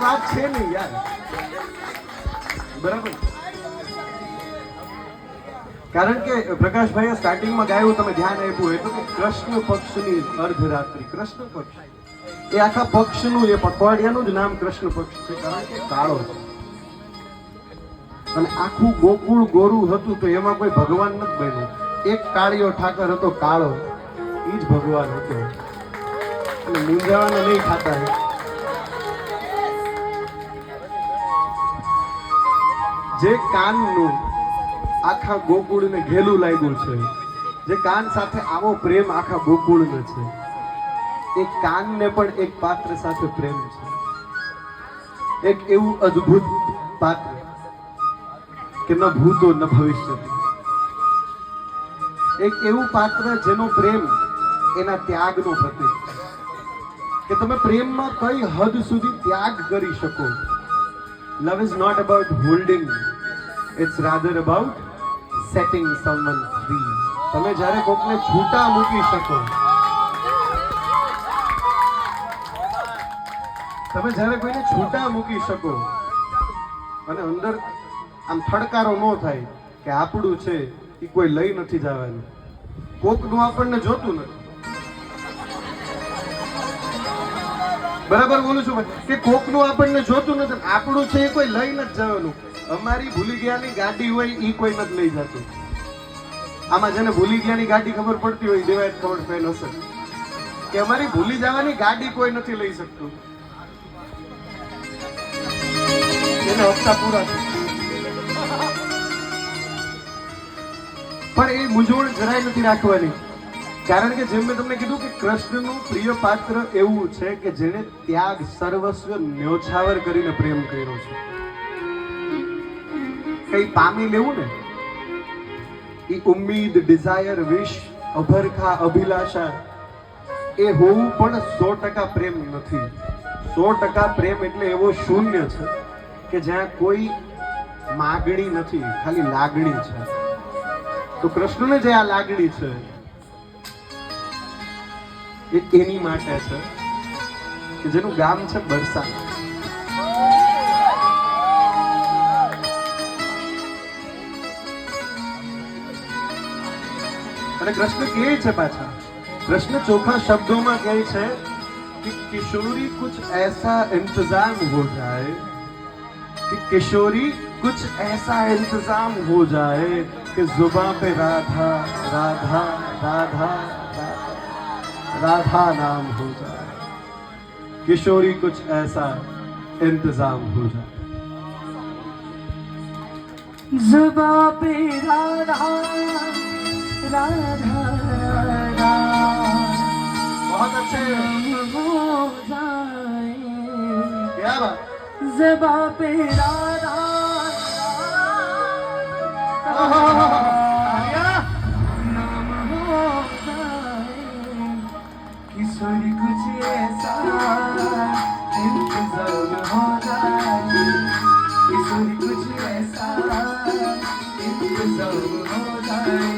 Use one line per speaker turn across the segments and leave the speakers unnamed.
વાત છે નહીં યાર, બરાબર? કારણ કે પ્રકાશભાઈએ સ્ટાર્ટિંગમાં ગાયું, તમે ધ્યાન આપ્યું હોય તો, કે કૃષ્ણ પક્ષની અર્ધરાત્રિ. કૃષ્ણ પક્ષ એ આખા પક્ષનું, એ પખવાડિયાનું જ નામ કૃષ્ણ પક્ષ છે, કારણ કે કાળો છે. અને આખું ગોકુળ ગોરું હતું તો એમાં કોઈ ભગવાન નથી બન્યું. એક કાળિયો ઠાકર હતો કાળો, એ જ ભગવાન હતો. અને મૂંઝાવાના નહીં ખાતા. જે કાનનું આખા ગોકુળને ઘેલું લાગ્યું છે, જે કાન સાથે આવો પ્રેમ આખા ગોકુળને છે, એ કાનને પણ એક પાત્ર સાથે પ્રેમ છે. એક એવું અદ્ભુત પાત્ર કે ન ભૂતો ન ભવિષ્ય. એક એવું પાત્ર જેનો પ્રેમ એના ત્યાગનો પ્રતીક છે, કે તમે પ્રેમમાં કઈ હદ સુધી ત્યાગ કરી શકો. Love is not about holding, it's rather about setting someone free. તમે જ્યારે કોકને છૂટા મૂકી શકો, તમે જ્યારે કોઈને છૂટા મૂકી શકો અને અંદર આમ થડકારો ન થાય કે આપણું છે એ કોઈ લઈ નથી જવાનું, કોકનું આપણને જોતું નથી. બરાબર બોલું છું કે કોકનું આપણને જોતું નથી, આપણું છે એ કોઈ લઈ નથી જવાનું. અમારી ભૂલી ગયાની ગાડી હોય એ કોઈ નથી લઈ જતું. આમાં જેને ભૂલી ગયાની ગાડી ખબર પડતી હોય, દેવાયત ખબર ફેન હશે કે અમારી ભૂલી જવાની ગાડી કોઈ નથી લઈ શકતું. એને હપ્તા પૂરા છે. પણ એ મૂંઝવણ જરાય નથી રાખવાની, કારણ કે જેમ મેં તમને કીધું કે કૃષ્ણનું પ્રિય પાત્ર એવું છે કે જેને ત્યાગ સર્વસ્વ ન્યોછાવર કરીને પ્રેમ કર્યો છે. કઈ પામી લેવું ને, એ ઉમ્મીદ, ડિઝાયર, વિશ, અભરખા, અભિલાષા એ હોવું પણ 100% પ્રેમ નથી. 100% પ્રેમ એટલે એવો શૂન્ય છે કે જ્યાં કોઈ માગણી નથી, ખાલી લાગણી છે. તો કૃષ્ણને જે આ લાગણી છે એ એની માટે છે કે જેનું ગામ છે બરસાના. અને કૃષ્ણ કહે છે, પાછા કૃષ્ણ ચોખા શબ્દોમાં કહે છે कि किशोरी कुछ ऐसा इंतजाम हो जाए, कि किशोरी कुछ ऐसा इंतजाम हो जाए कि जुबान पे राधा राधा राधा राधा नाम हो जाए. किशोरी कुछ ऐसा इंतजाम हो जाए.
जुबान पे राधा राधा राधा
बहुत अच्छे
हो जाए.
क्या बात.
जुबान पे राधा नाम हो जाए. किशोरी कुछ ऐसा इंतजाम हो जाए. किशोरी कुछ ऐसा इंतजाम हो जाए.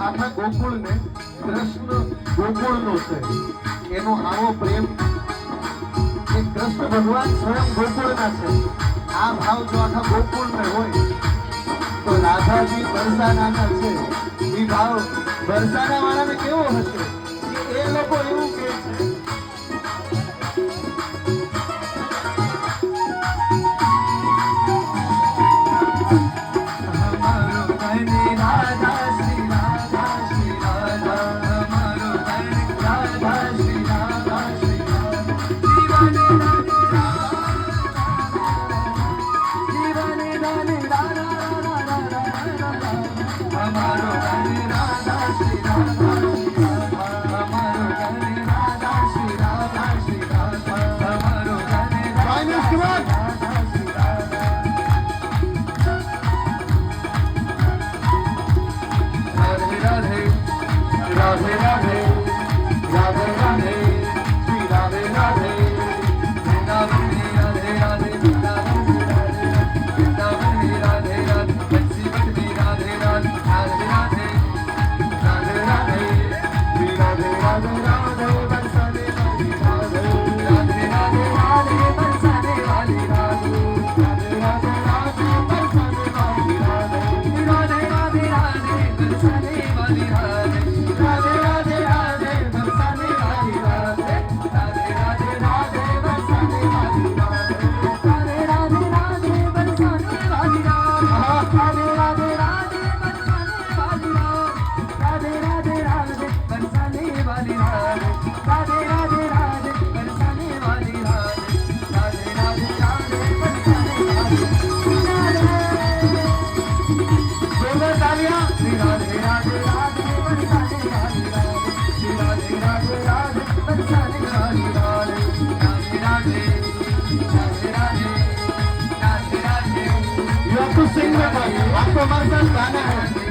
આખા ગોકુળને કૃષ્ણ ગોકુળનો છે એનો આવો પ્રેમ, એ કૃષ્ણ ભગવાન સ્વયં ગોકુળના છે. આ ભાવ જો આખા ગોકુળને હોય તો રાધાજી બરસાનાના છે, એ ભાવ બરસાના વાળાને કેવો હશે? એ લોકો એવું કહે છે
राधे राधे राधे बरसाने वाली राधे राधे राधे राधे बरसाने वाली जोरदार तालियां राधे राधे राधे बरसाने वाली राधे राधे राधे बरसाने वाली Radhe Radhe Radhe Radhe Radhe Radhe
You have to sing with us. आपको हमारे साथ गाना है